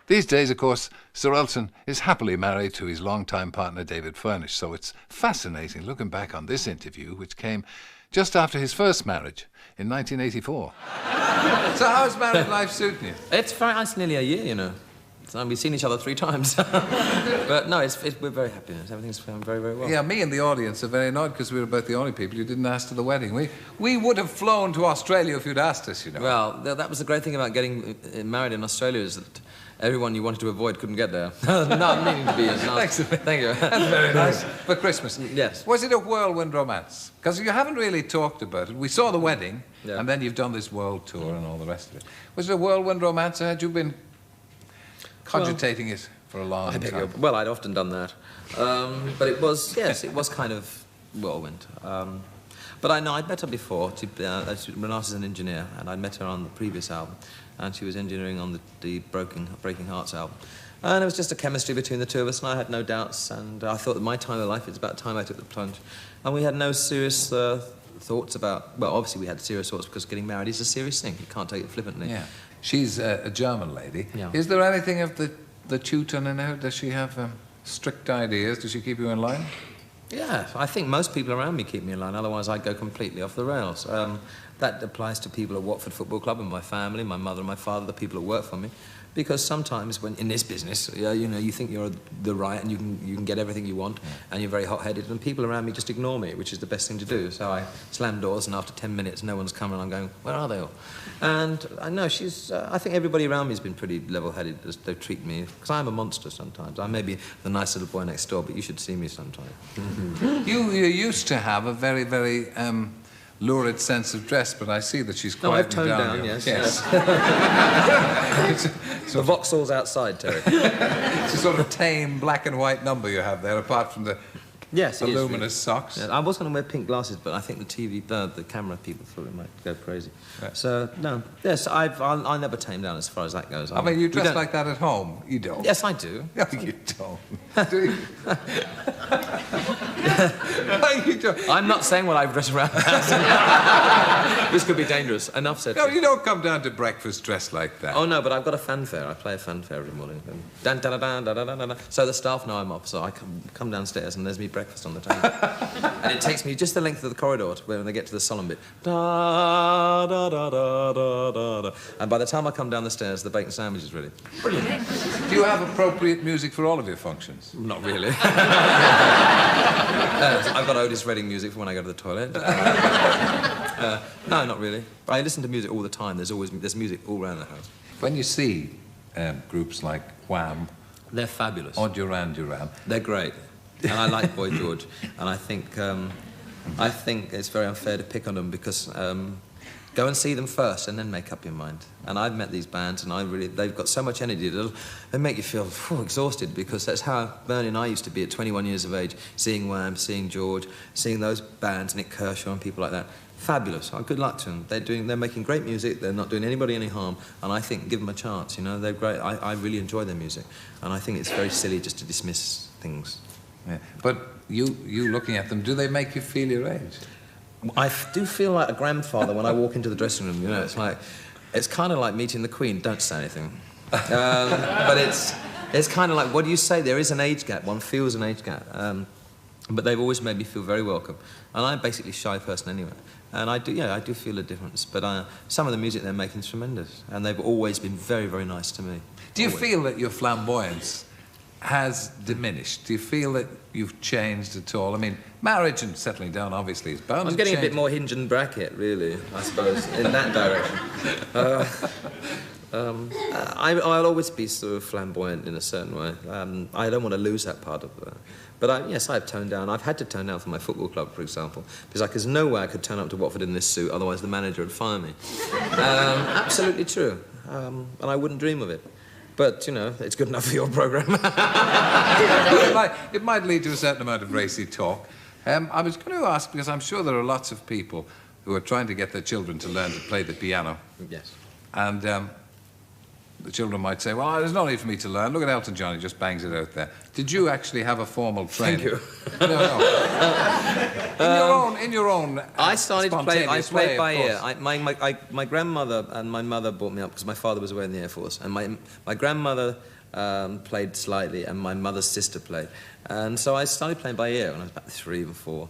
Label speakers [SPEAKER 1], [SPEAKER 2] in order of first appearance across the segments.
[SPEAKER 1] These days, of course, Sir Elton is happily married to his longtime partner David Furnish, so it's fascinating looking back on this interview, which came just after his first marriage in 1984. So how's married life suiting you?
[SPEAKER 2] It's nearly a year, you know. So we've seen each other 3 times. But no, we're very happy. Everything's going very, very well.
[SPEAKER 1] Yeah, me and the audience are very annoyed because we were about the only people who didn't ask to the wedding. We would have flown to Australia if you'd asked us, you know.
[SPEAKER 2] Well, that was the great thing about getting married in Australia, is that everyone you wanted to avoid couldn't get there. Not meaning to be.
[SPEAKER 1] Thanks.
[SPEAKER 2] Thank you.
[SPEAKER 1] That's very nice. For Christmas.
[SPEAKER 2] Yes.
[SPEAKER 1] Was it a whirlwind romance? Because you haven't really talked about it. We saw the wedding,
[SPEAKER 2] yeah,
[SPEAKER 1] and then you've done this world tour and all the rest of it. Was it a whirlwind romance, or had you been cogitating it for a long time?
[SPEAKER 2] Well, I'd often done that. But it was, yes, it was kind of whirlwind. But I know I'd met her before when I was an engineer, and I'd met her on the previous album, and she was engineering on the Breaking Hearts album. And it was just a chemistry between the two of us, and I had no doubts, and I thought that my time of life, it's about time I took the plunge. And we had no serious thoughts about, well, obviously we had serious thoughts because getting married is a serious thing. You can't take it flippantly.
[SPEAKER 1] Yeah. She's a German lady.
[SPEAKER 2] Yeah.
[SPEAKER 1] Is there anything of the Teuton in her? Does she have strict ideas? Does she keep you in line?
[SPEAKER 2] Yeah, I think most people around me keep me in line, otherwise I'd go completely off the rails. That applies to people at Watford Football Club and my family, my mother and my father, the people who work for me. Because sometimes when in this business, you know, you think you're the right and you can get everything you want, and you're very hot-headed, and people around me just ignore me, which is the best thing to do. So I slam doors, and after 10 minutes, no one's coming, and I'm going, where are they all? And I know she's... I think everybody around me has been pretty level-headed as they treat me, because I'm a monster sometimes. I may be the nice little boy next door, but you should see me sometime.
[SPEAKER 1] You used to have a very, very lurid sense of dress, but I see that she's quite
[SPEAKER 2] I've toned down, yes.
[SPEAKER 1] So
[SPEAKER 2] the Vauxhall's outside, Terry.
[SPEAKER 1] It's a sort of tame black and white number you have there, apart from the luminous socks.
[SPEAKER 2] Yeah, I was going to wear pink glasses, but I think the camera people thought it might go crazy. Right. So, no. Yes, I never tame down as far as that goes.
[SPEAKER 1] I mean, you dress like that at home. You don't.
[SPEAKER 2] Yes, I do.
[SPEAKER 1] No, you don't. Do you? No, you don't.
[SPEAKER 2] I'm not saying what I dress around. This could be dangerous. Enough said.
[SPEAKER 1] No, you don't come down to breakfast dressed like that.
[SPEAKER 2] Oh, no, but I've got a fanfare. I play a fanfare every morning. Dan, da, da, da, da, da, da, da. So the staff know I'm off, so I come downstairs and there's me breakfast on the table. And it takes me just the length of the corridor to when they get to the solemn bit. Da, da, da, da, da, da, da. And by the time I come down the stairs, the bacon sandwich is ready.
[SPEAKER 1] Brilliant. Do you have appropriate music for all of your functions?
[SPEAKER 2] Not really. I've got Otis Redding music for when I go to the toilet. No, not really. But I listen to music all the time. There's music all around the house.
[SPEAKER 1] When you see groups like Wham...
[SPEAKER 2] They're fabulous.
[SPEAKER 1] Or Duran Duran...
[SPEAKER 2] They're great. And I like Boy George. And I think it's very unfair to pick on them because... go and see them first and then make up your mind. And I've met these bands and they've got so much energy that they make you feel exhausted, because that's how Bernie and I used to be at 21 years of age, seeing Wham, seeing George, seeing those bands, Nick Kershaw and people like that. Fabulous. Oh, good luck to them. They're making great music. They're not doing anybody any harm. And I think give them a chance, you know. They're great. I really enjoy their music. And I think it's very silly just to dismiss things.
[SPEAKER 1] Yeah. But you looking at them, do they make you feel your age?
[SPEAKER 2] I do feel like a grandfather when I walk into the dressing room, you know. It's kind of like meeting the Queen. Don't say anything. But it's kind of like, what do you say? There is an age gap. One feels an age gap. But they've always made me feel very welcome. And I'm basically a shy person anyway. And I do feel a difference. But some of the music they're making is tremendous. And they've always been very, very nice to me.
[SPEAKER 1] Do you feel that your flamboyance has diminished? Do you feel that you've changed at all? I mean, marriage and settling down obviously is bound to change.
[SPEAKER 2] I'm getting a bit more hinge and bracket, really, I suppose, in that direction. I'll always be sort of flamboyant in a certain way. I don't want to lose that part of it. But yes, I've toned down. I've had to tone down for my football club, for example, because there's no way I could turn up to Watford in this suit, otherwise the manager would fire me. Absolutely true. And I wouldn't dream of it. But, you know, it's good enough for your programme.
[SPEAKER 1] It might lead to a certain amount of racy talk. I was going to ask, because I'm sure there are lots of people who are trying to get their children to learn to play the piano.
[SPEAKER 2] Yes.
[SPEAKER 1] And the children might say, well, there's no need for me to learn. Look at Elton John, he just bangs it out there. Did you actually have a formal training?
[SPEAKER 2] Thank you.
[SPEAKER 1] No. In your own
[SPEAKER 2] I started to play. I played by ear.
[SPEAKER 1] My
[SPEAKER 2] My grandmother and my mother brought me up because my father was away in the Air Force, and my grandmother played slightly, and my mother's sister played. And so I started playing by ear when I was about 3 or 4.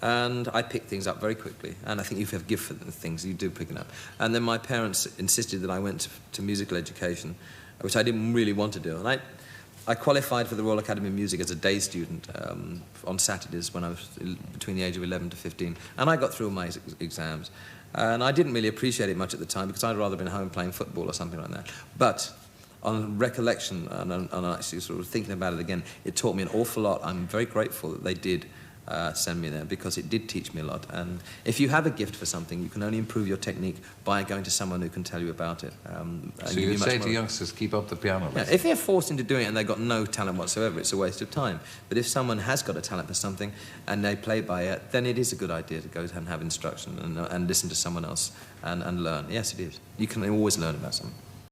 [SPEAKER 2] And I picked things up very quickly. And I think if you have a gift for things, you do pick it up. And then my parents insisted that I went to musical education, which I didn't really want to do. And I qualified for the Royal Academy of Music as a day student on Saturdays when I was between the age of 11 to 15. And I got through my exams. And I didn't really appreciate it much at the time because I'd rather been home playing football or something like that. But on recollection and actually sort of thinking about it again, it taught me an awful lot. I'm very grateful that they did send me there because it did teach me a lot. And if you have a gift for something, you can only improve your technique by going to someone who can tell you about it.
[SPEAKER 1] So you'd say to youngsters, keep up the piano lesson?
[SPEAKER 2] Yeah, if they're forced into doing it and they've got no talent whatsoever, it's a waste of time. But if someone has got a talent for something and they play by it, then it is a good idea to go and have instruction and listen to someone else and learn. Yes, it is. You can always learn about something.